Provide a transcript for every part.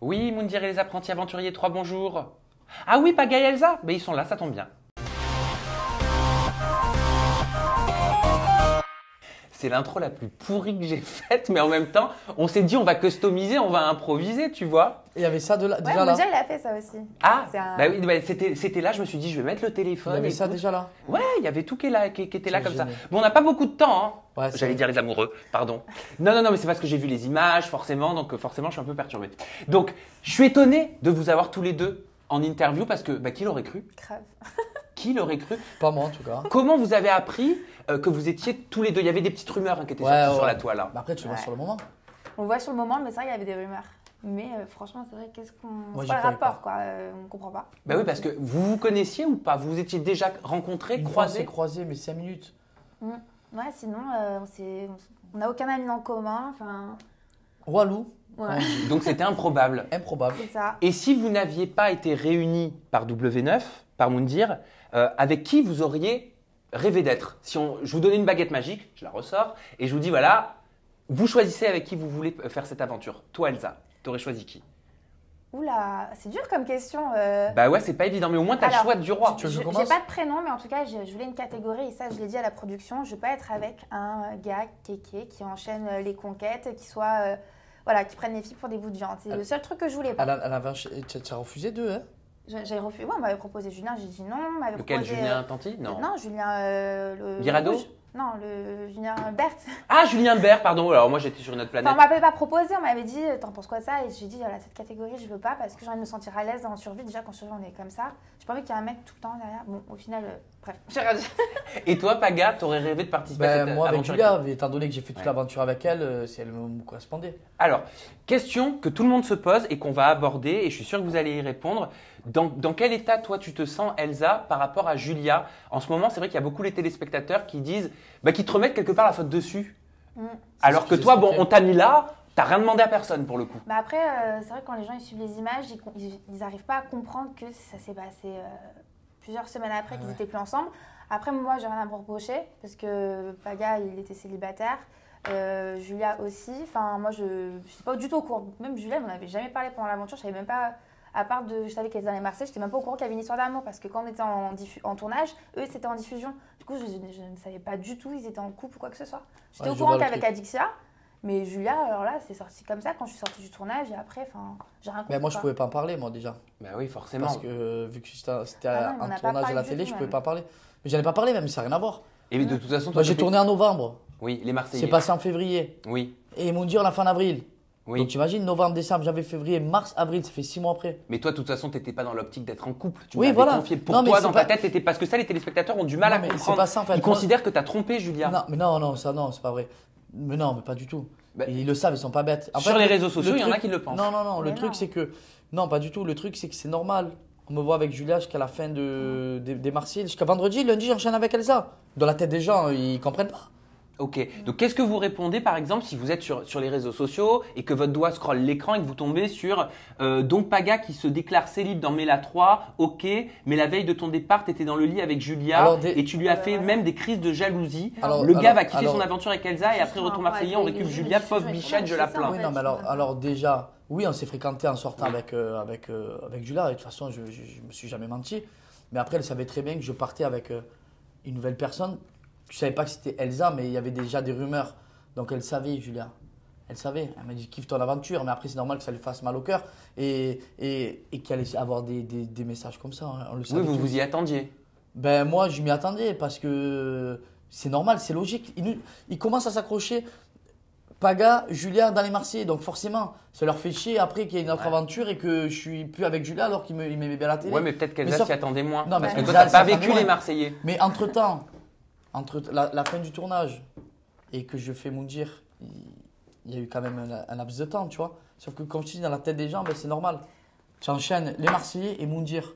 Oui, Moundir et les apprentis aventuriers 3, bonjour. Ah oui, Paga et Elsa? Ben ils sont là, ça tombe bien. C'est l'intro la plus pourrie que j'ai faite, mais en même temps, on s'est dit on va customiser, on va improviser, tu vois. Et il y avait ça déjà Ouais, là. Moundir, il a fait ça aussi. Ah, C'est un- bah oui, bah c'était là, je me suis dit je vais mettre le téléphone. Il y avait ça écoute. déjà là. Ouais, il y avait tout qui était là C'est comme ça. génial. Bon, on n'a pas beaucoup de temps, hein. Ouais, c'est J'allais vrai. dire les amoureux, pardon. Non, mais c'est parce que j'ai vu les images, forcément, donc forcément, je suis un peu perturbé. Donc, je suis étonné de vous avoir tous les deux en interview parce que, bah, qui l'aurait cru? Grave. Qui l'aurait cru? Pas moi en tout cas. Comment vous avez appris que vous étiez tous les deux? Il y avait des petites rumeurs hein, qui étaient sorties sur la toile. Hein. Bah après, tu le vois Ouais. sur le moment. On le voit sur le moment, mais c'est vrai qu'il y avait des rumeurs. Mais franchement, c'est vrai, qu'est-ce qu'on. Moi, C'est j'y pas le croyais rapport, pas. quoi. On comprend pas. Bah oui, parce que vous vous connaissiez ou pas? Vous vous étiez déjà rencontrés, Une fois, on s'est croisés? croisés, mais 5 minutes. Ouais, sinon, on n'a aucun ami en commun. Enfin, Walou, ouais, Donc c'était improbable. improbable. c'est ça. Et si vous n'aviez pas été réunis par W9, par Moundir, avec qui vous auriez rêvé d'être? Je vous donnais une baguette magique, je la ressors, et je vous dis voilà, vous choisissez avec qui vous voulez faire cette aventure. Toi, Elsa, t'aurais choisi qui? Oula, c'est dur comme question. Bah ouais, c'est pas évident, mais au moins t'as le Alors, choix du roi. Tu veux que je J'ai commence pas de prénom, mais en tout cas, je voulais une catégorie, et ça, je l'ai dit à la production. Je veux pas être avec un gars kéké qui enchaîne les conquêtes, qui soit. Voilà, qui prenne les filles pour des bouts de viande. C'est le seul truc que je voulais pas. Tu as refusé deux, hein? J'ai refusé. Ouais, on m'avait proposé Julien, j'ai dit non. On m'avait Lequel, proposé, Julien Tanti? Non. Non, Julien. Le Guirado rouge. Non, le Julien Berthe. Ah, Julien Bert, pardon, alors moi j'étais sur une autre planète. Enfin, on m'avait pas proposé, on m'avait dit t'en penses quoi de ça? Et j'ai dit voilà, cette catégorie, je veux pas parce que j'ai envie de me sentir à l'aise en survie. Déjà, qu'en survie, on est comme ça. J'ai pas envie qu'il y ait un mec tout le temps derrière. Bon, au final, bref, j'ai rien dit. Et toi, Paga, t'aurais rêvé de participer à Ben, cette moi, avec aventure? Julia, étant donné que j'ai fait toute Ouais. l'aventure avec elle, si elle me correspondait. Alors, question que tout le monde se pose et qu'on va aborder, et je suis sûr que vous allez y répondre. Dans quel état, toi, tu te sens, Elsa, par rapport à Julia? En ce moment, c'est vrai qu'il y a beaucoup les téléspectateurs qui disent, qui te remettent quelque part la faute dessus. Alors ce que que toi, bon, j'expliquais. on t'a mis là, t'as rien demandé à personne pour le coup. Bah après, c'est vrai que quand les gens ils suivent les images, ils arrivent pas à comprendre que ça s'est passé plusieurs semaines après qu'ils ouais. étaient plus ensemble. Après, moi, j'ai rien à me reprocher parce que Paga, il était célibataire. Julia aussi. Enfin, moi, je n'étais pas du tout au courant. Même Julia, on n'avait jamais parlé pendant l'aventure. Je savais même pas, à part je savais qu'elle était dans les Marseillais, je n'étais même pas au courant qu'il y avait une histoire d'amour parce que quand on était en tournage, eux, c'était en diffusion. Du coup, je ne savais pas du tout, ils étaient en couple ou quoi que ce soit. J'étais Ouais, au je courant vois le qu'avec truc. Adixia, mais Julia, alors là, c'est sorti comme ça quand je suis sortie du tournage et après, enfin, j'ai rien compris. Mais moi, je quoi. pouvais pas en parler, moi, déjà. Bah oui, forcément. Parce que vu que c'était Ah non, on un n'a pas tournage à parlé la du télé, tout, je pouvais même. pas parler. Mais j'en ai pas parlé, même, ça n'a rien à voir. Et de toute façon, toi, Moi, j'ai t'étais- tourné en novembre. Oui, les Marseillais. C'est passé en février. Oui, Et ils m'ont dit, on a fait en avril. oui. Donc, t'imagines, novembre, décembre, janvier, février, mars, avril, ça fait 6 mois après. Mais toi, de toute façon, t'étais pas dans l'optique d'être en couple. Tu Oui, m'avais voilà. confié. Pour Non, mais toi, c'est dans pas- ta tête, t'étais parce que ça, les téléspectateurs ont du mal Non, à mais c'est comprendre. pas ça, en fait. Ils Moi- considèrent que t'as trompé Julia. Non, mais non, ça, non, c'est pas vrai. Mais non, mais pas du tout. Bah, Ils le savent, ils sont pas bêtes. En sur fait, les le- réseaux sociaux, le il y en a truc- qui le pensent. Non, Mais le truc, non. c'est que. Non, pas du tout. Le truc, c'est que c'est normal. On me voit avec Julia jusqu'à la fin des Marseillais. Jusqu'à vendredi, lundi, j'enchaîne avec Elsa. Dans la tête des gens, ils comprennent pas. Ok. Donc, qu'est-ce que vous répondez, par exemple, si vous êtes sur les réseaux sociaux et que votre doigt scrolle l'écran et que vous tombez sur donc Paga qui se déclare célib dans Mela 3, ok, mais la veille de ton départ, tu étais dans le lit avec Julia Alors, et tu lui as fait ouais. même des crises de jalousie. Alors- le gars alors- va kiffer alors- son aventure avec Elsa et après retour marseillais, on récupère Julia, pauvre bichette, je la plains. Oui, non, mais alors déjà, oui, on s'est fréquenté en sortant avec Julia. Et de toute façon, je me suis jamais menti. Mais après, elle savait très bien que je partais avec une nouvelle personne. Je savais pas que c'était Elsa, mais il y avait déjà des rumeurs. Donc elle savait, Julia. Elle savait. Elle m'a dit kiffe ton aventure. Mais après, c'est normal que ça lui fasse mal au cœur. Et qu'elle allait avoir des messages comme ça. On le savait Oui, vous tous. vous y attendiez. Ben moi, je m'y attendais parce que c'est normal, c'est logique. Ils commencent à s'accrocher. Paga, Julia dans les Marseillais, donc forcément, ça leur fait chier après qu'il y ait une autre aventure et que je suis plus avec Julia alors qu'il m'aimait bien la télé. Ouais, mais peut-être qu'Elsa sauf- s'y attendait moins. Non, mais Parce que Elsa, toi, t'as elle pas s'attendait vécu moins. les Marseillais. Mais entre-temps, entre la fin du tournage et que je fais Moundir, il y a eu quand même un laps de temps, tu vois. Sauf que comme je dis, dans la tête des gens, ben, c'est normal. Tu enchaînes les Marseillais et Moundir.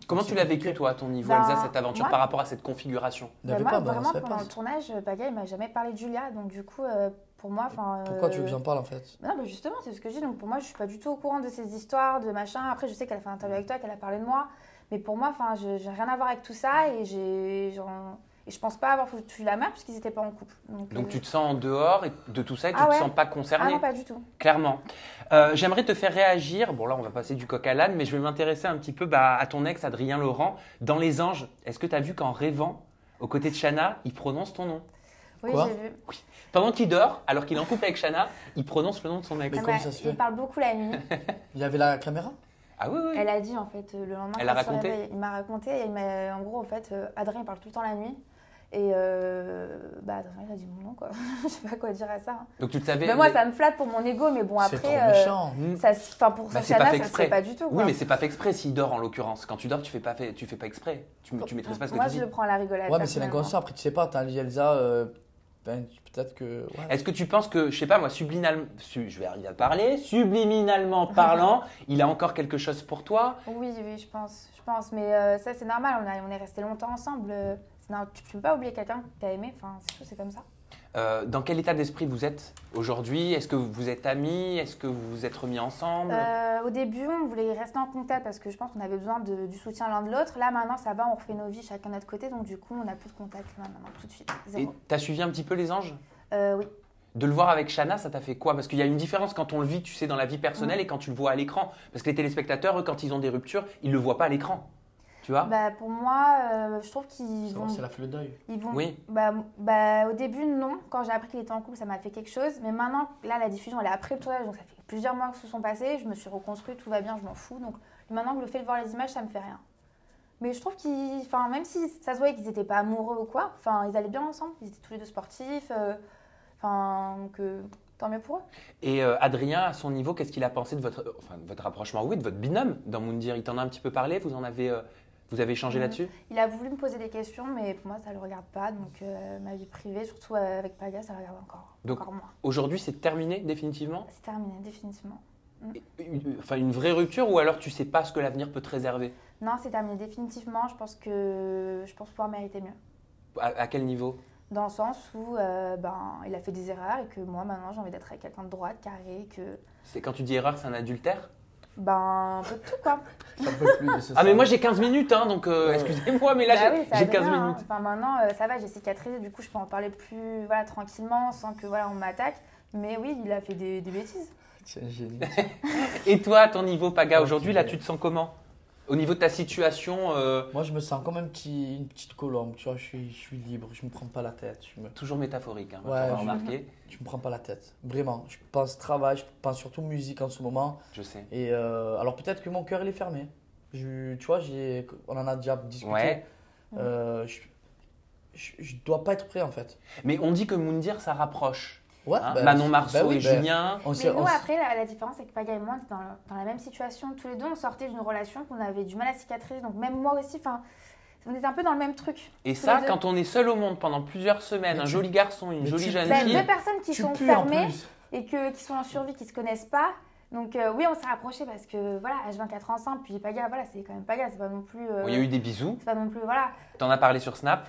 Comment tu l'as vécu, toi, à ton niveau, Elsa, cette aventure moi- par rapport à cette configuration? Il n'y avait moi, pas, ben, on vraiment, savait pendant pas. le tournage, Paga, il m'a jamais parlé de Julia. Donc, du coup, pour moi, enfin. Pourquoi tu veux que j'en parle en fait? Non, mais justement, c'est ce que je dis. Donc, pour moi, je suis pas du tout au courant de ces histoires, de machin. Après, je sais qu'elle a fait un interview avec toi, qu'elle a parlé de moi. Mais pour moi, enfin, j'ai rien à voir avec tout ça. Et Et je pense pas avoir foutu la main puisqu'ils n'étaient pas en couple. Donc tu te sens en dehors de tout ça et tu Ah te ouais. sens pas Ah concerné, non, pas du tout. clairement. J'aimerais te faire réagir. Bon là, on va passer du coq à l'âne, mais je vais m'intéresser un petit peu à ton ex Adrien Laurent. Dans Les Anges, est-ce que tu as vu qu'en rêvant, aux côtés de Shanna, il prononce ton nom? Oui, Quoi j'ai vu. Pendant qu'il dort, alors qu'il est en couple avec Shanna, il prononce le nom de son ex. Mais comment ça se fait Il parle beaucoup la nuit. Il y avait la caméra? Ah oui, oui. Elle a dit en fait le lendemain. Elle quand a il se raconté réveille, il m'a raconté. Et en gros, en fait, Adrien il parle tout le temps la nuit. Et Adrien il a dit mon nom quoi. Je sais pas quoi dire à ça. Donc tu le savais. Mais moi, ça me flatte pour mon ego, mais bon C'est trop après. méchant. Pour Bah, sa c'est pas Shanna, fait ça se exprès. fait pas du tout. Oui, Quoi. mais c'est pas fait exprès s'il dort en l'occurrence. Quand tu dors, tu fais pas exprès. Tu maîtrises pas ce que Moi, tu dis. je le prends à la rigolade. Ouais, mais c'est personnellement. l'inconscient. Après, tu sais pas, t'as dit Elsa, peut-être que. Ouais. Est-ce que tu penses que, je sais pas moi, je vais arriver à parler, subliminalement parlant, il a encore quelque chose pour toi? Oui, je pense. Mais ça, c'est normal. On est restés longtemps ensemble. Tu peux pas oublier quelqu'un que tu as aimé. Enfin, c'est comme ça. Dans quel état d'esprit vous êtes aujourd'hui? Est-ce que vous êtes amis? Est-ce que vous vous êtes remis ensemble? Au début, on voulait rester en contact parce que je pense qu'on avait besoin du soutien l'un de l'autre. Là, maintenant, ça va, on refait nos vies chacun de notre côté. Donc, du coup, on n'a plus de contact là, maintenant, tout de suite. Et Zéro. t'as suivi un petit peu Les Anges? Oui. De le voir avec Shanna, ça t'a fait quoi? Parce qu'il y a une différence quand on le vit, tu sais, dans la vie personnelle et quand tu le vois à l'écran. Parce que les téléspectateurs, eux, quand ils ont des ruptures, ils le voient pas à l'écran. Tu vois? Pour moi, je trouve qu'ils vont. C'est la fait le deuil. Ils vont. Oui. Au début, non. Quand j'ai appris qu'il était en couple, ça m'a fait quelque chose. Mais maintenant, là, la diffusion, elle est après le tournage. Donc, ça fait plusieurs mois que se sont passés. Je me suis reconstruite, tout va bien, je m'en fous. Donc, maintenant que le fait de voir les images, ça me fait rien. Mais je trouve qu'ils. Enfin, même si ça se voyait qu'ils n'étaient pas amoureux ou quoi, enfin, ils allaient bien ensemble. Ils étaient tous les deux sportifs. Tant mieux pour eux. Et Adrien, à son niveau, qu'est-ce qu'il a pensé de votre rapprochement? Oui, de votre binôme dans Moundir. Il t'en a un petit peu parlé? Vous avez échangé là-dessus? Il a voulu me poser des questions, mais pour moi, ça ne le regarde pas. Donc, ma vie privée, surtout avec Paga, ça le regarde encore moins. Aujourd'hui, c'est terminé définitivement? C'est terminé, définitivement. Une vraie rupture ou alors tu sais pas ce que l'avenir peut te réserver? Non, c'est terminé définitivement. Je pense pouvoir mériter mieux. À quel niveau? Dans le sens où il a fait des erreurs et que moi, maintenant, j'ai envie d'être avec quelqu'un de droite, carré, que... C'est quand tu dis erreur, c'est un adultère? Un peu de tout, quoi. Ça peut plus de ce Ah mais moi j'ai 15 minutes, hein, donc excusez-moi, mais là j'ai 15 Adrien, minutes. hein. Enfin, maintenant, ça va, j'ai cicatrisé, du coup, je peux en parler plus tranquillement, sans que on m'attaque. Mais oui, il a fait des bêtises. C'est un génie. Et toi, à ton niveau, Paga, Ouais, aujourd'hui, là, tu te sens comment? Au niveau de ta situation, Moi, je me sens comme une petite colombe, tu vois, je suis libre, je me prends pas la tête. toujours métaphorique, hein, Ouais, on va je- remarquer. Je me prends pas la tête, vraiment. Je pense travail, je pense surtout musique en ce moment. Je sais. Et alors peut-être que mon cœur il est fermé. Tu vois, on en a déjà discuté. Ouais. Je dois pas être prêt en fait. Mais on dit que Moundir, ça rapproche. Ouais. Hein, bah, Manon Marceau bah oui, et bah, Julien. on Mais s'est- nous, on s- après, la différence, c'est que Paga et moi, on était dans la même situation. Tous les deux, on sortait d'une relation qu'on avait du mal à cicatriser. Donc, même moi aussi, on était un peu dans le même truc. Et tous ça, les deux. quand on est seul au monde pendant plusieurs semaines, Mais un tu- joli garçon, une mais jolie tu- jeune Bah, fille. Deux personnes qui tu sont pues en fermées plus. et qui sont en survie, qui se connaissent pas. Donc, oui, on s'est rapprochés parce que, voilà, H24 ensemble. Puis Paga, voilà, c'est quand même Paga. C'est pas non plus. Il y a eu des bisous. C'est pas non plus, voilà. T'en as parlé sur Snap.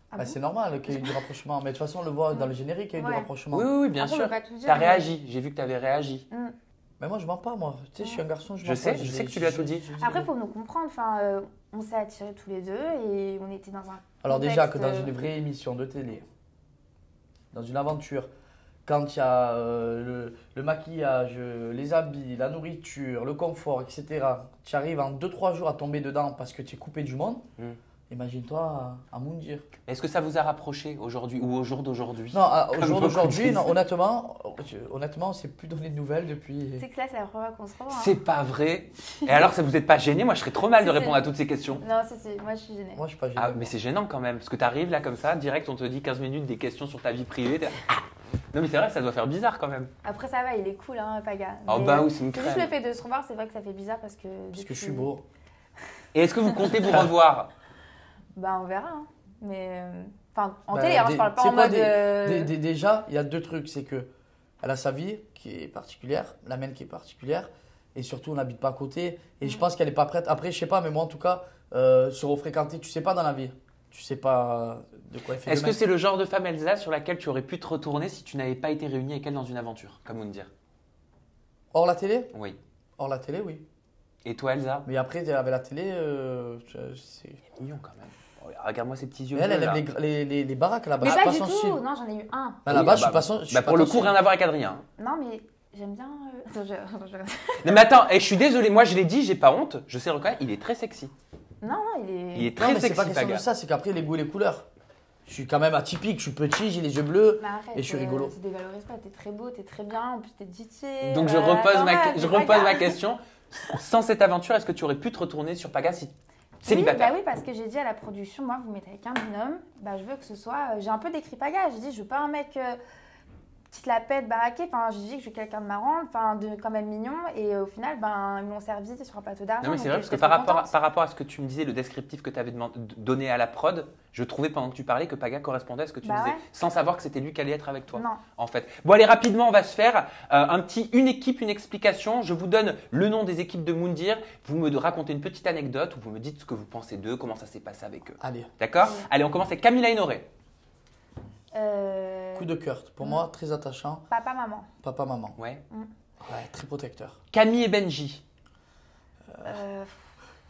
Ah Bah, bon c'est normal qu'il y ait eu du rapprochement. Mais de toute façon, on le voit dans le générique, il y a eu du Ouais. rapprochement. Oui, oui, oui, bien Après, on sûr. peut pas tout dire, T'as mais- réagi. J'ai vu que t'avais réagi. Mais moi, je mens pas, moi. Tu sais, je suis un garçon, je Je mens sais, pas. je sais que tu lui as tout dit. Après, pour nous comprendre, on s'est attirés tous les deux et on était dans un. Alors déjà que contexte, dans une vraie émission de télé, dans une aventure, quand il y a le maquillage, les habits, la nourriture, le confort, etc., tu arrives en 2-3 jours à tomber dedans parce que tu es coupé du monde, imagine-toi à Moundir. Est-ce que ça vous a rapproché aujourd'hui ou au jour d'aujourd'hui? Non, au Comme jour beaucoup d'aujourd'hui, disent. non, honnêtement, on s'est plus donné de nouvelles depuis. Tu sais que là, c'est la première fois qu'on se revoit. hein. C'est pas vrai. Et alors, ça vous êtes pas gêné? Moi, je serais trop mal de Si, répondre c'est- à toutes ces questions. Non, si, moi je suis gênée. Moi, je suis pas gêné. Ah, mais c'est gênant quand même, parce que t'arrives là comme ça, direct, on te dit 15 minutes des questions sur ta vie privée. t'es là, ah. Non, mais c'est vrai, ça doit faire bizarre quand même. Après, ça va, il est cool, hein, Paga. Oh Mais, bah oui, c'est une c'est juste le crème. fait de se revoir, c'est vrai que ça fait bizarre parce que. Parce que depuis- je suis beau. Et est-ce que vous comptez vous revoir? Bah, on verra. Hein. Mais. En Bah, télé, je parle pas c'est en quoi, mode. Déjà, il y a deux trucs. C'est que elle a sa vie qui est particulière, la mienne qui est particulière. Et surtout, on n'habite pas à côté. Et je pense qu'elle n'est pas prête. Après, je sais pas, mais moi, en tout cas, se refréquenter, tu sais pas dans la vie. Tu sais pas de quoi elle fait Est-ce que demain. c'est le genre de femme, Elsa, sur laquelle tu aurais pu te retourner si tu n'avais pas été réunie avec elle dans une aventure, comme Moundir? Hors la télé? Oui. Hors la télé, oui. Et toi, Elsa? Mais après, avec la télé, c'est. Mignon quand même. Regarde-moi ces petits yeux Elle bleus, aime là. les baraques là-bas. Mais Je suis pas du sensible. tout. Non, j'en ai eu un. Bah, là-bas, Oui, je suis pas sensible. Bah, pour le coup, rien à voir avec Adrien. Non, mais j'aime bien. Attends, Non mais attends, je suis désolé, moi je l'ai dit, j'ai pas honte, je sais le reconnaître, il est très sexy. Non, il est. Il est Non, très mais c'est sexy, pas question de Paga. ça, c'est qu'après les goûts et les couleurs. Je suis quand même atypique, je suis petit, j'ai les yeux bleus Mais arrête, et je suis rigolo. Tu dévalorises pas, t'es très beau, t'es très bien, en plus t'es DJ. Donc je repose ma question. Sans cette aventure, est-ce que tu aurais pu te retourner sur Paga si célibataire? Oui, parce que j'ai dit à la production, moi vous mettez avec un binôme, bah je veux que ce soit. J'ai un peu décrit Paga, j'ai dit je veux pas un mec qui se la pète, baraqué, enfin j'ai dit que je veux quelqu'un de marrant, enfin de quand même mignon, et au final ben ils m'ont servi sur un plateau d'argent. Non mais c'est donc vrai parce que j'étais trop contente. par rapport à ce que tu me disais, le descriptif que tu avais donné à la prod, je trouvais pendant que tu parlais que Paga correspondait à ce que tu Bah disais, ouais. sans savoir que c'était lui qui allait être avec toi. Non. En fait. Bon allez, rapidement on va se faire une équipe, une explication. Je vous donne le nom des équipes de Moundir, vous me racontez une petite anecdote, ou vous me dites ce que vous pensez d'eux, comment ça s'est passé avec eux. Allez, D'accord? Oui. Allez, on commence avec Camilla Inoré. coup de cœur. Pour moi, très attachant. Papa, maman. Papa, maman. Ouais. Ouais, très protecteur. Camille et Benji.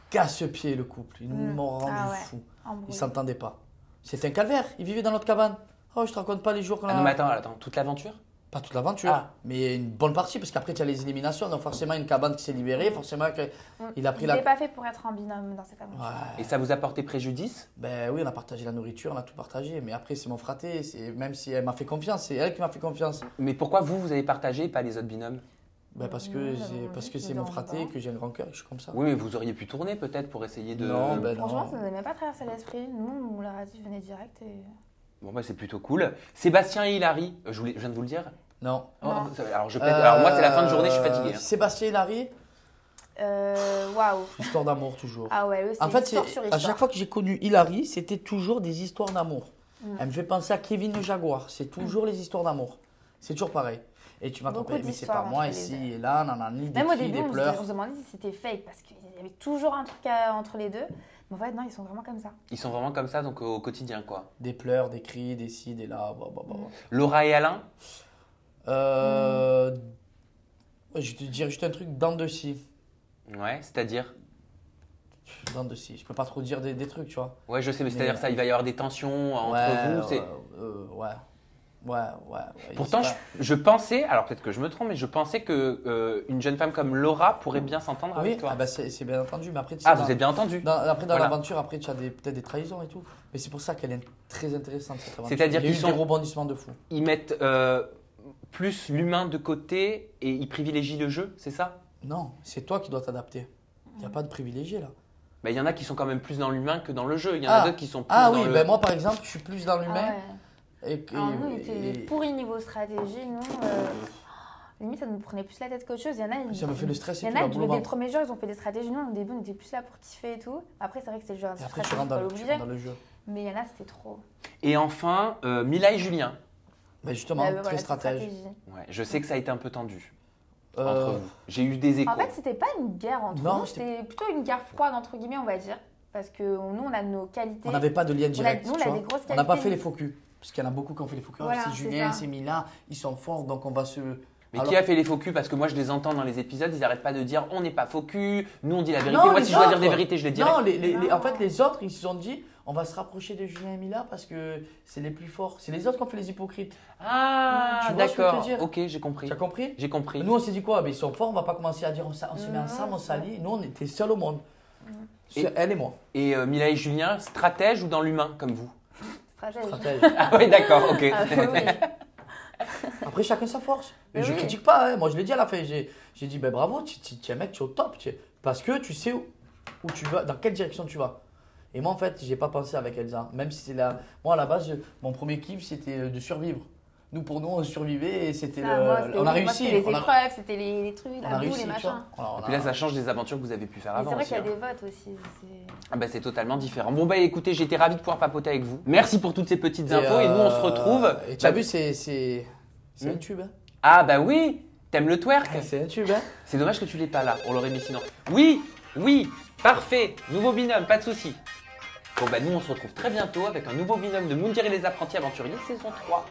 Casse-pied le couple, ils m'ont rendu Ah ouais. fou. Embrouillé. Ils s'entendaient pas. C'était un calvaire, ils vivaient dans notre cabane. Oh, je te raconte pas les jours qu'on Ah a. non mais attends, toute l'aventure? Pas toute l'aventure, Ah. mais une bonne partie, parce qu'après tu as les éliminations, donc forcément une cabane qui s'est libérée, forcément il a pris Ils la. n'étaient pas fait pour être en binôme dans cette aventure. Ouais. Et ça vous a porté préjudice? Ben oui, on a partagé la nourriture, on a tout partagé, mais après c'est mon fraté, même si elle m'a fait confiance, c'est elle qui m'a fait confiance. Mais pourquoi vous avez partagé et pas les autres binômes? Ben parce que Non, c'est non, parce que non, c'est non, mon fraté, non. que j'ai un grand cœur, que je suis comme ça. Oui, mais vous auriez pu tourner peut-être pour essayer de. Non, ben Franchement, non. ça ne nous avait même pas traversé l'esprit. Nous, on leur a dit, venez direct. Et... Bon bah c'est plutôt cool. Sébastien et Hilary, je viens de vous le dire. Non. Non. Alors moi c'est la fin de journée, je suis fatigué. hein. Sébastien et Larry, Waouh. histoire d'amour toujours. Ah ouais, eux, c'est En fait, histoire sur à histoire. chaque fois que j'ai connu Hilary, c'était toujours des histoires d'amour. Mm. Elle me fait penser à Kevin le Jaguar. C'est toujours les histoires d'amour. C'est toujours pareil. Et tu m'as Beaucoup compris, mais c'est d'histoires pas moi entre les ici deux. et là, nanani, des Même au cris, début, des on pleurs. se demandait si c'était fake parce qu'il y avait toujours un truc entre les deux. Mais en fait, non, ils sont vraiment comme ça. Ils sont vraiment comme ça donc au quotidien quoi. Des pleurs, des cris, des ci, des là. Laura et Alain, Je te dirais juste un truc dans de ci. ouais, c'est-à-dire. Dans de ci. Je peux pas trop dire des trucs, tu vois. Ouais, je sais, mais c'est-à-dire Mais- ça, il va y avoir des tensions entre vous. Ouais. Pourtant, C'est pas- je pensais, alors peut-être que je me trompe, mais je pensais que une jeune femme comme Laura pourrait bien s'entendre Oui, avec toi. ah bah c'est bien entendu, mais après, tu sais, Ah, vous êtes bien entendu. après, dans Voilà. l'aventure, après, tu as peut-être des trahisons et tout. Mais c'est pour ça qu'elle est très intéressante, cette aventure. C'est-à-dire Il y a qu'ils eu sont- des rebondissements de fou. Ils mettent plus l'humain de côté et ils privilégient le jeu, c'est ça? Non, c'est toi qui dois t'adapter. Il n'y a pas de privilégié là. Bah, il y en a qui sont quand même plus dans l'humain que dans le jeu. Il y en a d'autres qui sont plus Ah dans oui, le. ben moi par exemple, je suis plus dans Ah l'humain. ouais. Alors, nous, on était et- pourris niveau stratégie. Nous, limite, ça nous prenait plus la tête qu'autre chose. Il y en a, Ça me fait le stress il et y en tout, a, la boule au les ventre. premiers jours, ils ont fait des stratégies. Nous, au début, on était plus là pour kiffer et tout. Après, c'est vrai que c'est le jeu Et après, tu stratégie, rentres faut pas dans, l'oublier. le jeu. Mais il y en a, c'était trop. Et enfin, Mila et Julien. Ben justement, Ouais, très voilà, stratège. stratégie. Ouais, je sais que ça a été un peu tendu Euh, entre vous. J'ai eu des échos. En fait, c'était pas une guerre entre Non, nous, c'était plutôt une guerre froide, entre guillemets, on va dire. Parce que nous, on a nos qualités. on n'avait pas de lien direct. nous, on tu a vois. des grosses On n'a pas qualités. fait les faux culs. Parce qu'il y en a beaucoup qui ont fait les faux culs. Voilà, c'est c'est Julien, ça. c'est Mila, ils sont forts, donc on va se. Mais Alors- qui a fait les faux culs? Parce que moi, je les entends dans les épisodes, ils n'arrêtent pas de dire on n'est pas faux cul, nous on dit la vérité. Non, Moi, les si je dois dire des autres. vérités, je les dirai. Non, en fait, les autres, ils se sont dit on va se rapprocher de Julien et Mila parce que c'est les plus forts. C'est les autres qui ont fait les hypocrites. Ah, Tu vois ce que je veux d'accord. dire Ok, j'ai compris. Tu as compris J'ai compris. Nous, on s'est dit quoi? Mais ils sont forts, on va pas commencer à dire on se met Non, ensemble, on c'est s'allie. Nous, on était seuls au monde. Et- C'est elle et moi. Et Mila et Julien, stratège ou dans l'humain comme vous? Stratège. Stratège. Ah oui, d'accord, ok. Ah, oui. Après, chacun sa force. Mais Mais je oui. critique pas. Moi, je l'ai dit à la fin. J'ai dit ben, bravo, tu es un mec, tu es au top. Parce que tu sais où tu vas, dans quelle direction tu vas. Et moi, en fait, j'ai pas pensé avec Elsa. Même si c'est là. Moi, à la base, mon premier kiff, c'était de survivre. Nous, pour nous, on survivait et c'était Ça, moi, c'était- on a moi, réussi. C'était les On a- épreuves, c'était les trucs, on la a boue, réussi, les tu machins. vois. Voilà, on Et a- puis là, ça change des aventures que vous avez pu faire Mais avant c'est vrai aussi. qu'il y a hein. des votes aussi. c'est- Ah bah, c'est totalement différent. Bon, bah écoutez, j'ai été ravi de pouvoir papoter avec vous. Merci pour toutes ces petites infos et nous, on se retrouve. Et tu as Bah, vu, c'est un Hmm. tube. Hein. Ah bah oui, t'aimes le twerk? C'est un tube. Hein. C'est dommage que tu l'aies pas là, on l'aurait mis sinon. Oui, parfait, nouveau binôme, pas de souci. Bon bah nous on se retrouve très bientôt avec un nouveau binôme de Moundir et les apprentis aventuriers saison 3.